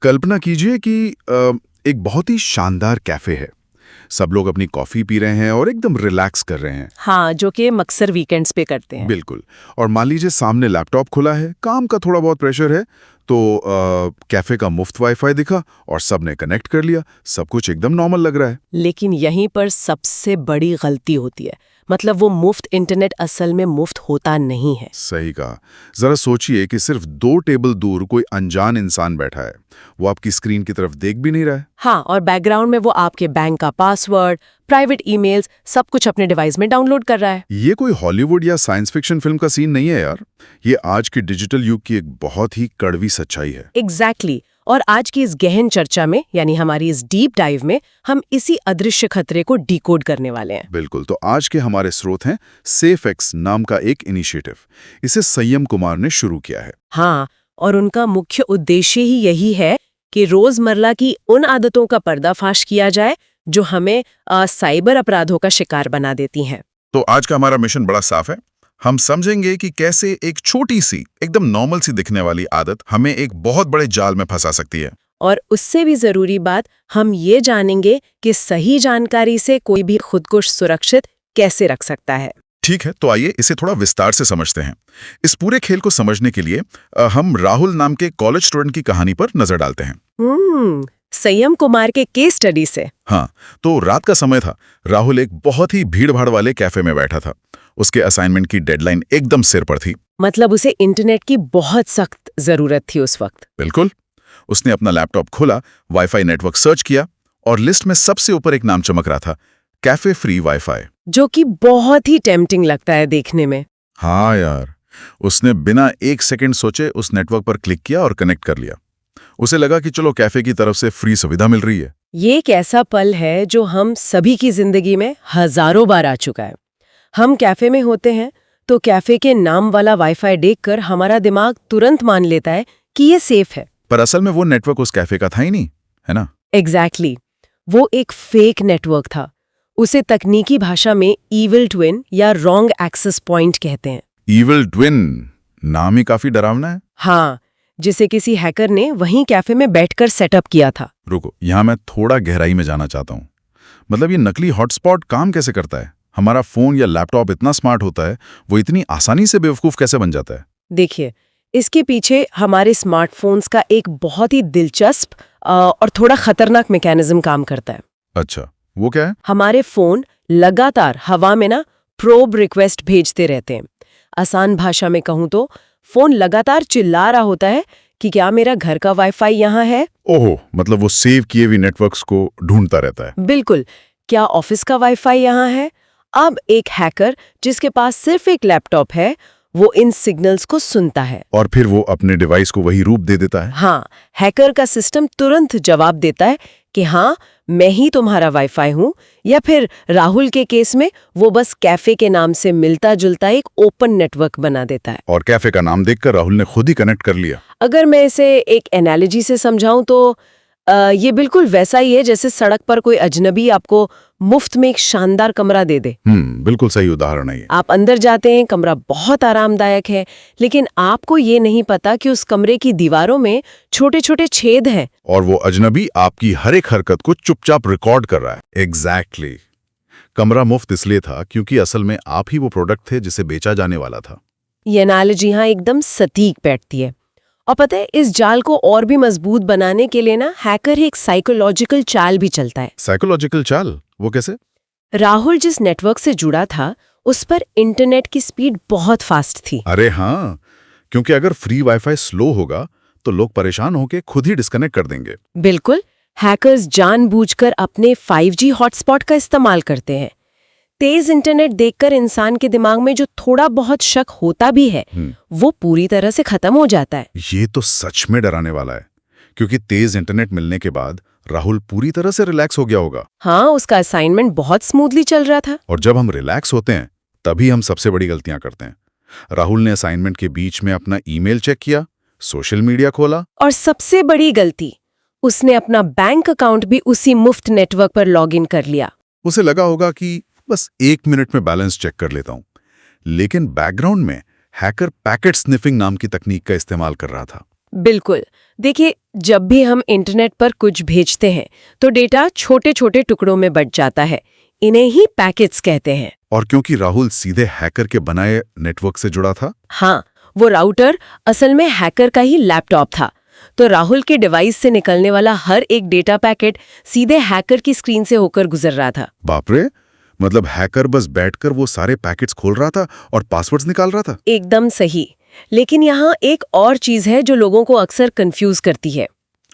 कल्पना कीजिए कि एक बहुत ही शानदार कैफे है। सब लोग अपनी कॉफी पी रहे हैं और एकदम रिलैक्स कर रहे हैं। हाँ, जो कि हम अक्सर वीकेंड्स पे करते हैं। बिल्कुल। और मान लीजिए सामने लैपटॉप खुला है, काम का थोड़ा बहुत प्रेशर है, तो कैफे का मुफ्त वाईफाई दिखा और सबने कनेक्ट कर लिया। सब कुछ एकदम नॉर्मल लग रहा है। लेकिन यहीं पर सबसे बड़ी गलती होती है। मतलब वो मुफ्त इंटरनेट असल में मुफ्त होता नहीं है। सही कहा। जरा सोचिए कि सिर्फ 2 टेबल दूर कोई अनजान इंसान बैठा है। वो आपकी स्क्रीन की तरफ देख भी नहीं रहा है। हाँ, और बैकग्राउंड में वो आपके बैंक का पासवर्ड, प्राइवेट ईमेल्स, सब कुछ अपने डिवाइस में डाउनलोड कर रहा है। ये कोई हॉलीवुड या साइंस फिक्शन फिल्म का सीन नहीं है यार। ये आज की डिजिटल युग की एक बहुत ही कड़वी सच्चाई है। एग्जैक्टली। और आज की इस गहन चर्चा में, यानी हमारी इस डीप डाइव में, हम इसी अदृश्य खतरे को डिकोड करने वाले हैं। बिल्कुल। तो आज के हमारे स्रोत हैं सेफएक्स नाम का एक इनिशिएटिव। इसे संयम कुमार ने शुरू किया है। हाँ, और उनका मुख्य उद्देश्य ही यही है कि रोजमर्रा की उन आदतों का पर्दाफाश किया जाए जो हमें साइबर अपराधों का शिकार बना देती हैं। तो आज का हमारा मिशन बड़ा साफ है। हम समझेंगे कि कैसे एक छोटी सी, एकदम नॉर्मल सी दिखने वाली आदत हमें एक बहुत बड़े जाल में फंसा सकती है। और उससे भी जरूरी बात, हम ये जानेंगे कि सही जानकारी से कोई भी खुद को सुरक्षित कैसे रख सकता है। ठीक है, तो आइए इसे थोड़ा विस्तार से समझते हैं। इस पूरे खेल को समझने के लिए हम राहुल नाम के कॉलेज स्टूडेंट की कहानी पर नजर डालते हैं। संयम कुमार के केस स्टडी से। हाँ, तो रात का समय था। राहुल एक बहुत ही भीड़-भाड़ वाले कैफे में बैठा था। उसके असाइनमेंट की डेडलाइन एकदम सिर पर थी। मतलब उसे इंटरनेट की बहुत सख्त जरूरत थी उस वक्त। बिल्कुल। उसने अपना लैपटॉप खोला, वाईफाई नेटवर्क सर्च किया और लिस्ट में सबसे ऊपर एक नाम चमक रहा था, कैफे फ्री वाईफाई। जो कि बहुत ही टेम्पटिंग लगता है देखने में। हाँ यार, उसने बिना 1 सेकंड सोचे उस नेटवर्क पर क्लिक किया और कनेक्ट कर लिया। उसे लगा कि चलो कैफे की तरफ से फ्री सुविधा मिल रही है। ये एक ऐसा पल है जो हम सभी की जिंदगी में हजारों बार आ चुका है। हम कैफे में होते हैं तो कैफे के नाम वाला वाईफाई देखकर हमारा दिमाग तुरंत मान लेता है कि ये सेफ है। पर असल में वो नेटवर्क उस कैफे का था ही नहीं, है ना? एग्जैक्टली। वो एक फेक नेटवर्क था। उसे तकनीकी भाषा में ईविल ट्विन या रॉन्ग एक्सेस पॉइंट कहते हैं। ईविल ट्विन, नाम ही काफी डरावना है। हाँ, जिसे किसी हैकर ने वहीं कैफे में बैठकर सेटअप किया था। रुको, यहाँ मैं थोड़ा गहराई में जाना चाहता हूँ। मतलब ये नकली हॉटस्पॉट काम कैसे करता है? हमारा फोन या लैपटॉप इतना स्मार्ट होता है, वो इतनी आसानी से बेवकूफ कैसे बन जाता है? देखिए, इसके पीछे हमारे स्मार्टफोन्स का एक बहुत ही दिलचस्प और थोड़ा खतरनाक मैकेनिज्म काम करता है। अच्छा, वो क्या है? हमारे फोन लगातार हवा में प्रोब रिक्वेस्ट भेजते रहते हैं। आसान भाषा में कहूं तो फोन लगातार चिल्ला रहा होता है कि क्या मेरा घर का वाईफाई यहाँ है। ओहो, मतलब वो सेव किए हुए नेटवर्क्स को ढूंढता रहता है। बिल्कुल। क्या ऑफिस का वाईफाई यहाँ है? अब एक हैकर जिसके पास सिर्फ एक लैपटॉप है, वो इन सिग्नल्स को सुनता है और फिर वो अपने डिवाइस को वही रूप दे देता है। हाँ, हैकर का सिस्टम तुरंत जवाब देता है कि हाँ, मैं ही तुम्हारा वाईफाई हूँ। या फिर राहुल के केस में वो बस कैफे के नाम से मिलता जुलता एक ओपन नेटवर्क बना देता है। और कैफे का नाम देखकर राहुल ने खुद ही कनेक्ट कर लिया। अगर मैं इसे एक एनालॉजी से समझाऊं तो ये बिल्कुल वैसा ही है जैसे सड़क पर कोई अजनबी आपको मुफ्त में एक शानदार कमरा दे दे। बिल्कुल सही उदाहरण है ये। आप अंदर जाते हैं, कमरा बहुत आरामदायक है, लेकिन आपको ये नहीं पता कि उस कमरे की दीवारों में छोटे छोटे छेद हैं। और वो अजनबी आपकी हर एक हरकत को चुपचाप रिकॉर्ड कर रहा है। एग्जैक्टली। कमरा मुफ्त इसलिए था क्योंकि असल में आप ही वो प्रोडक्ट थे जिसे बेचा जाने वाला था। ये एनालॉजी यहाँ एकदम सटीक बैठती है। और पता है, इस जाल को और भी मजबूत बनाने के लिए हैकर एक साइकोलॉजिकल चाल भी चलता है। साइकोलॉजिकल चाल? वो कैसे? राहुल जिस नेटवर्क से जुड़ा था उस पर इंटरनेट की स्पीड बहुत फास्ट थी। अरे हाँ, क्योंकि अगर फ्री वाईफाई स्लो होगा तो लोग परेशान होकर खुद ही डिस्कनेक्ट कर देंगे। बिल्कुल। हैकर्स जानबूझकर अपने 5G हॉटस्पॉट का इस्तेमाल करते हैं। तेज इंटरनेट देखकर इंसान के दिमाग में जो थोड़ा बहुत शक होता भी है, वो पूरी तरह से खत्म हो जाता है। ये तो सच में डराने वाला है, क्योंकि तेज इंटरनेट मिलने के बाद राहुल पूरी तरह से रिलैक्स हो गया होगा। हाँ, उसका असाइनमेंट बहुत स्मूथली चल रहा था। और जब हम रिलैक्स होते हैं तभी हम सबसे बड़ी गलतियां करते हैं। राहुल ने असाइनमेंट के बीच में अपना ईमेल चेक किया, सोशल मीडिया खोला, और सबसे बड़ी गलती, उसने अपना बैंक अकाउंट भी उसी मुफ्त नेटवर्क पर लॉगिन कर लिया। उसे लगा होगा कि बस 1 मिनट में बैलेंस चेक कर लेता हूं, लेकिन बैकग्राउंड में हैकर पैकेट स्निफिंग नाम की तकनीक का इस्तेमाल कर रहा था। बिल्कुल। देखिए, जब भी हम इंटरनेट पर कुछ भेजते हैं तो डेटा छोटे छोटे टुकड़ों में बंट जाता है। इन्हें ही पैकेट्स कहते हैं। और क्योंकि राहुल सीधे हैकर के बनाए नेटवर्क से जुड़ा था, हाँ, वो राउटर असल में हैकर का ही लैपटॉप था। तो राहुल के डिवाइस से निकलने वाला हर एक डेटा पैकेट सीधे हैकर की स्क्रीन से होकर गुजर रहा था। बाप रे, मतलब हैकर बस बैठकर वो सारे पैकेट्स खोल रहा था और पासवर्ड्स निकाल रहा था। एकदम सही। लेकिन यहाँ एक और चीज है जो लोगों को अक्सर कंफ्यूज करती है।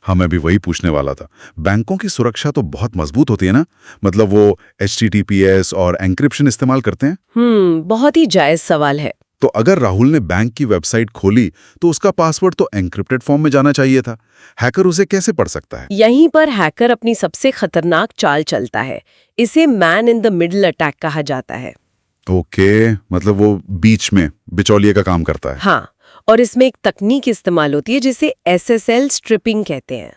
हाँ, मैं भी वही पूछने वाला था। बैंकों की सुरक्षा तो बहुत मजबूत होती है ना, मतलब वो HTTPS और एन्क्रिप्शन इस्तेमाल करते हैं। बहुत ही जायज सवाल है। तो अगर राहुल ने बैंक की वेबसाइट खोली तो उसका पासवर्ड तो एन्क्रिप्टेड फॉर्म में जाना चाहिए था। हैकर उसे कैसे पढ़ सकता है? यहीं पर हैकर अपनी सबसे खतरनाक चाल चलता है। इसे man in the middle attack कहा जाता है। ओके, मतलब वो बीच में बिचौलिए का काम करता है। हाँ, और इसमें एक तकनीक इस्तेमाल होती है जिसे SSL स्ट्रिपिंग कहते हैं।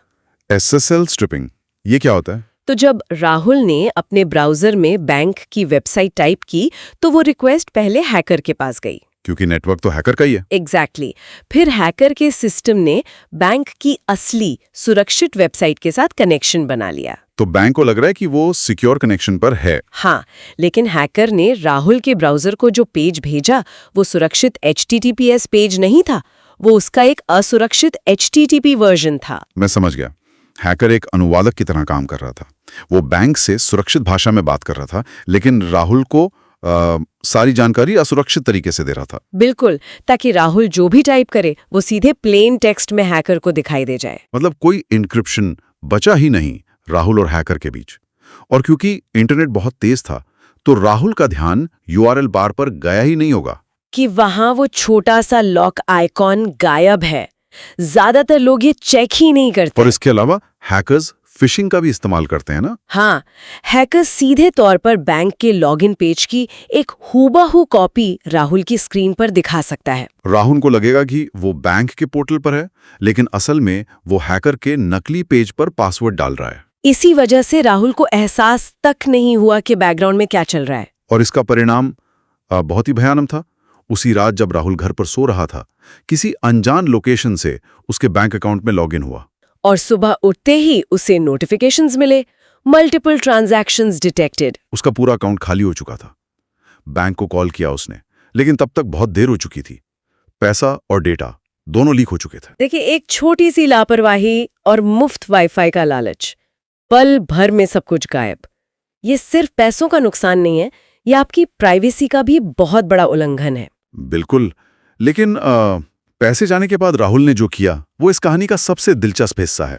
SSL स्ट्रिपिंग, ये क्या होता है? तो जब राहुल ने अपने ब्राउजर में बैंक की वेबसाइट टाइप की तो वो रिक्वेस्ट पहले हैकर के पास गई। क्योंकि नेटवर्क तो हैकर का ही है। एग्जैक्टली। फिर हैकर के सिस्टम ने बैंक की असली सुरक्षित वेबसाइट के साथ कनेक्शन बना लिया। तो बैंक को लग रहा है कि वो सिक्योर कनेक्शन पर है। हाँ, लेकिन हैकर ने राहुल के ब्राउजर को जो पेज भेजा वो सुरक्षित HTTPS पेज नहीं था, वो उसका एक असुरक्षित HTTP वर्जन था। मैं समझ गया। हैकर एक अनुवादक की तरह काम कर रहा था। वो बैंक से सुरक्षित भाषा में बात कर रहा था, लेकिन राहुल को सारी जानकारी असुरक्षित तरीके से दे रहा था। बिल्कुल, ताकि राहुल जो भी टाइप करे वो सीधे प्लेन टेक्स्ट में हैकर को दिखाई दे जाए। मतलब कोई इंक्रिप्शन बचा ही नहीं राहुल और हैकर के बीच। और क्योंकि इंटरनेट बहुत तेज था तो राहुल का ध्यान URL बार पर गया ही नहीं होगा कि वहां वो छोटा सा लॉक आइकॉन गायब है। ज्यादातर लोग ये चेक ही नहीं करते। और इसके अलावा हैकर्स फिशिंग का भी इस्तेमाल करते हैं ना? हाँ, हैकर्स सीधे तौर पर बैंक के लॉगिन पेज की एक हूबहू कॉपी राहुल की स्क्रीन पर दिखा सकता है। राहुल को लगेगा कि वो बैंक के पोर्टल पर है, लेकिन असल में वो हैकर के नकली पेज पर पासवर्ड डाल रहा है। इसी वजह से राहुल को एहसास तक नहीं हुआ कि बैकग्राउंड में क्या चल रहा है। और इसका परिणाम बहुत ही भयानक था। उसी रात जब राहुल घर पर सो रहा था, किसी अनजान लोकेशन से उसके बैंक अकाउंट में लॉगिन हुआ और सुबह उठते ही उसे नोटिफिकेशंस मिले, मल्टीपल ट्रांजैक्शंस डिटेक्टेड। उसका पूरा अकाउंट खाली हो चुका था। बैंक को कॉल किया उसने, लेकिन तब तक बहुत देर हो चुकी थी। पैसा और डेटा दोनों लीक हो चुके थे। देखिए, एक छोटी सी लापरवाही और मुफ्त वाईफाई का लालच, पल भर में सब कुछ गायब। ये सिर्फ पैसों का नुकसान नहीं है, ये आपकी प्राइवेसी का भी बहुत बड़ा उल्लंघन है। बिल्कुल, लेकिन पैसे जाने के बाद राहुल ने जो किया वो इस कहानी का सबसे दिलचस्प हिस्सा है।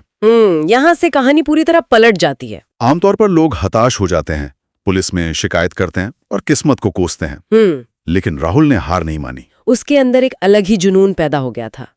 यहाँ से कहानी पूरी तरह पलट जाती है। आमतौर पर लोग हताश हो जाते हैं, पुलिस में शिकायत करते हैं और किस्मत को कोसते हैं। लेकिन राहुल ने हार नहीं मानी। उसके अंदर एक अलग ही जुनून पैदा हो गया था।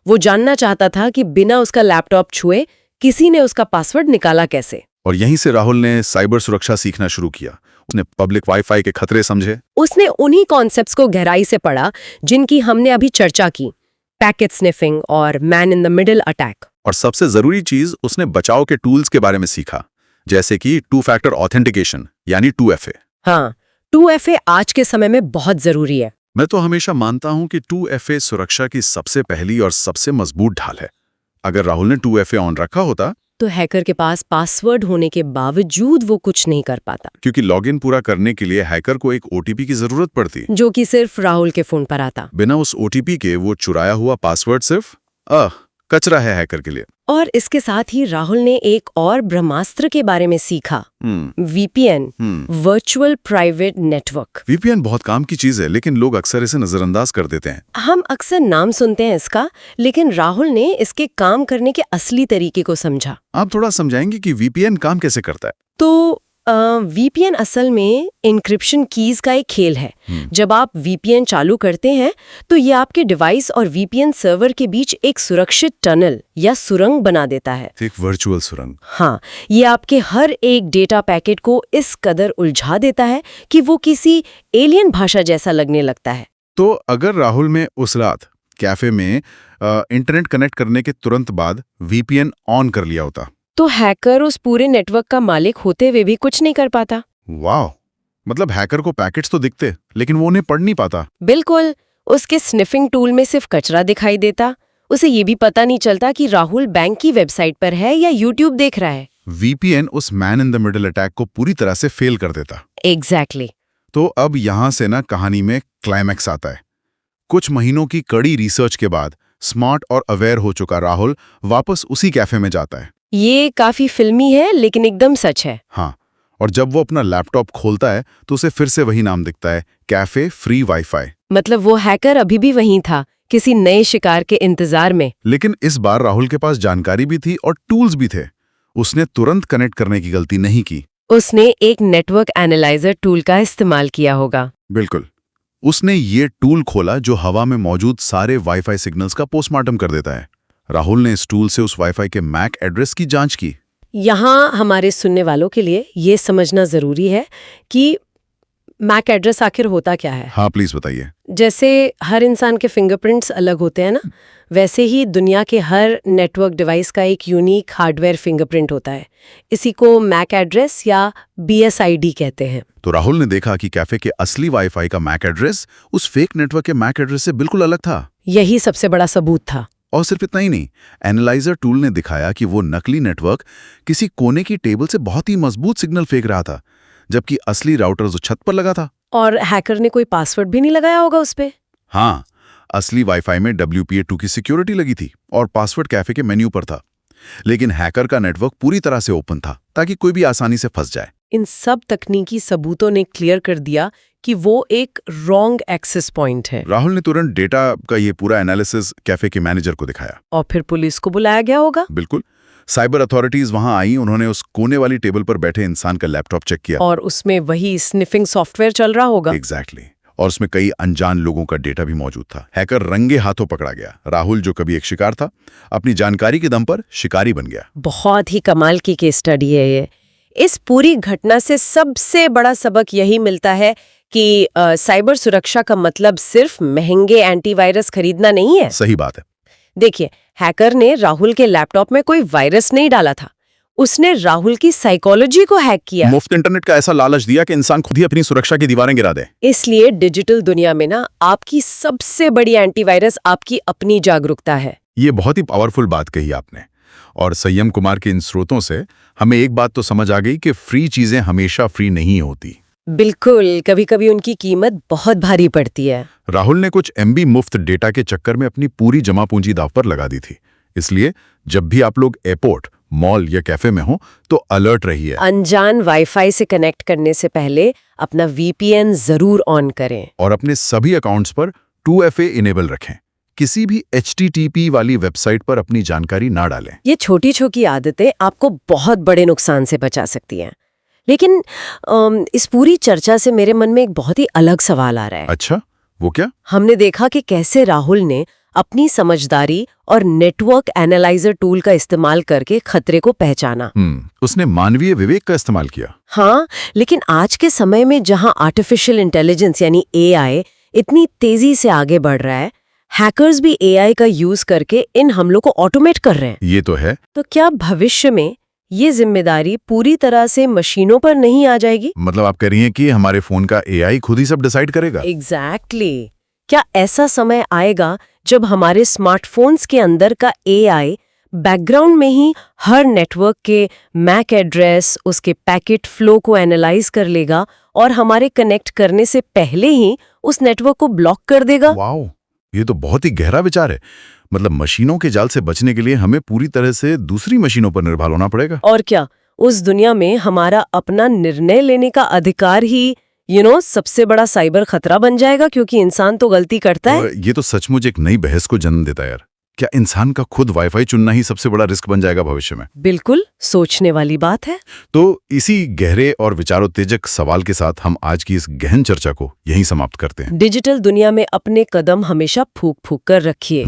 वो जानना चाहता था कि बिना उसका लैपटॉप छुए किसी ने उसका पासवर्ड निकाला कैसे। और यहीं से राहुल ने साइबर सुरक्षा सीखना शुरू किया। उसने पब्लिक वाईफाई के खतरे समझे। उसने उन्हीं कॉन्सेप्ट्स को गहराई से पढ़ा जिनकी हमने अभी चर्चा की, पैकेट स्निफिंग और man in the middle attack. और सबसे जरूरी चीज, उसने बचाव के टूल्स के बारे में सीखा, जैसे कि 2 फैक्टर ऑथेंटिकेशन यानी 2FA। हाँ, 2FA आज के समय में बहुत जरूरी है। मैं तो हमेशा मानता हूं कि 2FA सुरक्षा की सबसे पहली और सबसे मजबूत ढाल है। अगर राहुल ने 2FA ऑन रखा होता तो हैकर के पास पासवर्ड होने के बावजूद वो कुछ नहीं कर पाता, क्योंकि लॉगिन पूरा करने के लिए हैकर को एक OTP की जरूरत पड़ती, जो कि सिर्फ राहुल के फोन पर आता। बिना उस OTP के वो चुराया हुआ पासवर्ड सिर्फ कचरा है हैकर के लिए। और इसके साथ ही राहुल ने एक और ब्रह्मास्त्र के बारे में सीखा, VPN, virtual private network. VPN बहुत काम की चीज है, लेकिन लोग अक्सर इसे नजरअंदाज कर देते हैं। हम अक्सर नाम सुनते हैं इसका, लेकिन राहुल ने इसके काम करने के असली तरीके को समझा। आप थोड़ा समझाएंगे कि VPN काम कैसे करता है? तो VPN असल में इंक्रिप्शन कीज का एक खेल है। जब आप VPN चालू करते हैं तो ये आपके डिवाइस और VPN सर्वर के बीच एक सुरक्षित टनल या सुरंग बना देता है। एक वर्चुअल सुरंग। हाँ, ये आपके हर एक डेटा पैकेट को इस कदर उलझा देता है कि वो किसी एलियन भाषा जैसा लगने लगता है। तो अगर राहुल में उस रात कैफे में इंटरनेट कनेक्ट करने के तुरंत बाद VPN ऑन कर लिया होता तो हैकर उस पूरे नेटवर्क का मालिक होते हुए भी कुछ नहीं कर पाता। वाह, मतलब हैकर को पैकेट्स तो दिखते, लेकिन वो उन्हें पढ़ नहीं पाता। बिल्कुल, उसके स्निफिंग टूल में सिर्फ कचरा दिखाई देता, उसे ये भी पता नहीं चलता कि राहुल बैंक की वेबसाइट पर है या यूट्यूब देख रहा है। VPN उस man in the middle attack को पूरी तरह से फेल कर देता। एग्जैक्टली। तो अब यहां से ना कहानी में क्लाइमैक्स आता है। कुछ महीनों की कड़ी रिसर्च के बाद स्मार्ट और अवेयर हो चुका राहुल वापस उसी कैफे में जाता है। ये काफी फिल्मी है लेकिन एकदम सच है। हाँ, और जब वो अपना लैपटॉप खोलता है तो उसे फिर से वही नाम दिखता है, कैफे फ्री वाईफाई। मतलब वो हैकर अभी भी वहीं था, किसी नए शिकार के इंतजार में। लेकिन इस बार राहुल के पास जानकारी भी थी और टूल्स भी थे। उसने तुरंत कनेक्ट करने की गलती नहीं की। उसने एक नेटवर्क एनालाइजर टूल का इस्तेमाल किया होगा। बिल्कुल। उसने ये टूल खोला जो हवा में मौजूद सारे वाईफाई सिग्नल्स का पोस्टमार्टम कर देता है। राहुल ने इस टूल से उस वाईफाई के मैक एड्रेस की जांच की। यहाँ हमारे सुनने वालों के लिए ये समझना जरूरी है कि मैक एड्रेस आखिर होता क्या है। हाँ, प्लीज बताइए। जैसे हर इंसान के फिंगरप्रिंट्स अलग होते हैं ना, वैसे ही दुनिया के हर नेटवर्क डिवाइस का एक यूनिक हार्डवेयर फिंगरप्रिंट होता है। इसी को मैक एड्रेस या BSID कहते हैं। तो राहुल ने देखा कि कैफे के असली वाईफाई का मैक एड्रेस उस फेक नेटवर्क के मैक एड्रेस से बिल्कुल अलग था। यही सबसे बड़ा सबूत था। और सिर्फ इतना ही नहीं, एनालाइजर टूल ने दिखाया कि वो नकली नेटवर्क किसी कोने की टेबल से बहुत ही मजबूत सिग्नल फेंक रहा था, जबकि असली राउटर जो छत पर लगा था। और हैकर ने कोई पासवर्ड भी नहीं लगाया होगा उस पे। हाँ, असली वाईफाई में WPA2 की सिक्योरिटी लगी थी और पासवर्ड कैफे के मेन्यू पर था। लेकिन हैकर का नेटवर्क पूरी तरह से ओपन था ताकि कोई भी आसानी से फंस जाए। इन सब तकनीकी सबूतों ने क्लियर कर दिया कि वो एक रॉन्ग एक्सेस पॉइंट है। राहुल ने तुरंत डेटा का ये पूरा एनालिसिस कैफे के मैनेजर को दिखाया। और फिर पुलिस को बुलाया गया होगा। बिल्कुल। साइबर अथॉरिटीज वहां आई। उन्होंने उस कोने वाली टेबल पर बैठे इंसान का लैपटॉप चेक किया। और उसमें वही स्निफिंग सॉफ्टवेयर चल रहा होगा। एग्जैक्टली। और उसमें कई अनजान लोगों का डेटा भी मौजूद था। हैकर रंगे हाथों पकड़ा गया। राहुल, जो कभी एक शिकार था, अपनी जानकारी के दम पर शिकारी बन गया। बहुत ही कमाल की केस स्टडी है ये। इस पूरी घटना से सबसे बड़ा सबक यही मिलता है कि साइबर सुरक्षा का मतलब सिर्फ महंगे एंटीवायरस खरीदना नहीं है। सही बात है। देखिए, हैकर ने राहुल के लैपटॉप में कोई वायरस नहीं डाला था, उसने राहुल की साइकोलॉजी को हैक किया। मुफ्त इंटरनेट का ऐसा लालच दिया कि इंसान खुद ही अपनी सुरक्षा की दीवारें गिरा दे। इसलिए डिजिटल दुनिया में ना आपकी सबसे बड़ी एंटीवायरस आपकी अपनी जागरूकता है। ये बहुत ही पावरफुल बात कही आपने। और संयम कुमार के इन स्रोतों से हमें एक बात तो समझ आ गई कि फ्री चीजें हमेशा फ्री नहीं होती। बिल्कुल, कभी कभी उनकी कीमत बहुत भारी पड़ती है। राहुल ने कुछ MB मुफ्त डेटा के चक्कर में अपनी पूरी जमा पूंजी दांव पर लगा दी थी। इसलिए जब भी आप लोग एयरपोर्ट, मॉल या कैफे में हो तो अलर्ट रहिए। अनजान वाईफाई से कनेक्ट करने से पहले अपना VPN जरूर ऑन करें। और अपने सभी अकाउंट्स पर 2FA इनेबल रखें। किसी भी HTTP वाली वेबसाइट पर अपनी जानकारी ना डालें। ये छोटी छोटी आदतें आपको बहुत बड़े नुकसान से बचा सकती हैं। लेकिन इस पूरी चर्चा से मेरे मन में एक बहुत ही अलग सवाल आ रहा है। अच्छा, वो क्या? हमने देखा कि कैसे राहुल ने अपनी समझदारी और नेटवर्क एनालाइजर टूल का इस्तेमाल करके खतरे को पहचाना। उसने मानवीय विवेक का इस्तेमाल किया। हाँ, लेकिन आज के समय में जहां आर्टिफिशियल इंटेलिजेंस यानी AI इतनी तेजी से आगे बढ़ रहा है, हैकर्स भी AI का यूज करके इन हमलों को ऑटोमेट कर रहे हैं। ये तो है। तो क्या भविष्य में ये जिम्मेदारी पूरी तरह से मशीनों पर नहीं आ जाएगी? मतलब आप कह रही हैं कि हमारे फोन का AI खुद ही सब डिसाइड करेगा? एग्जैक्टली। क्या ऐसा समय आएगा जब हमारे स्मार्टफोन्स के अंदर का AI बैकग्राउंड में ही हर नेटवर्क के मैक एड्रेस, उसके पैकेट फ्लो को एनालाइज कर लेगा और हमारे कनेक्ट करने से पहले ही उस नेटवर्क को ब्लॉक कर देगा? वाओ, ये तो बहुत ही गहरा विचार है। मतलब मशीनों के जाल से बचने के लिए हमें पूरी तरह से दूसरी मशीनों पर निर्भर होना पड़ेगा। और क्या, उस दुनिया में हमारा अपना निर्णय लेने का अधिकार ही सबसे बड़ा साइबर खतरा बन जाएगा, क्योंकि इंसान तो गलती करता है। ये तो सचमुच एक नई बहस को जन्म देता है यार। क्या इंसान का खुद वाईफाई चुनना ही सबसे बड़ा रिस्क बन जाएगा भविष्य में? बिल्कुल, सोचने वाली बात है। तो इसी गहरे और विचारोत्तेजक सवाल के साथ हम आज की इस गहन चर्चा को यहीं समाप्त करते हैं। डिजिटल दुनिया में अपने कदम हमेशा फूंक फूंक कर रखिए।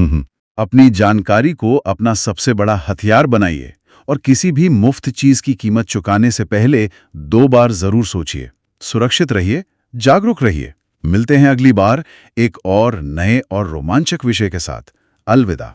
अपनी जानकारी को अपना सबसे बड़ा हथियार बनाइए और किसी भी मुफ्त चीज की कीमत चुकाने से पहले 2 बार जरूर सोचिए। सुरक्षित रहिए, जागरूक रहिए। मिलते हैं अगली बार एक और नए और रोमांचक विषय के साथ। अलविदा।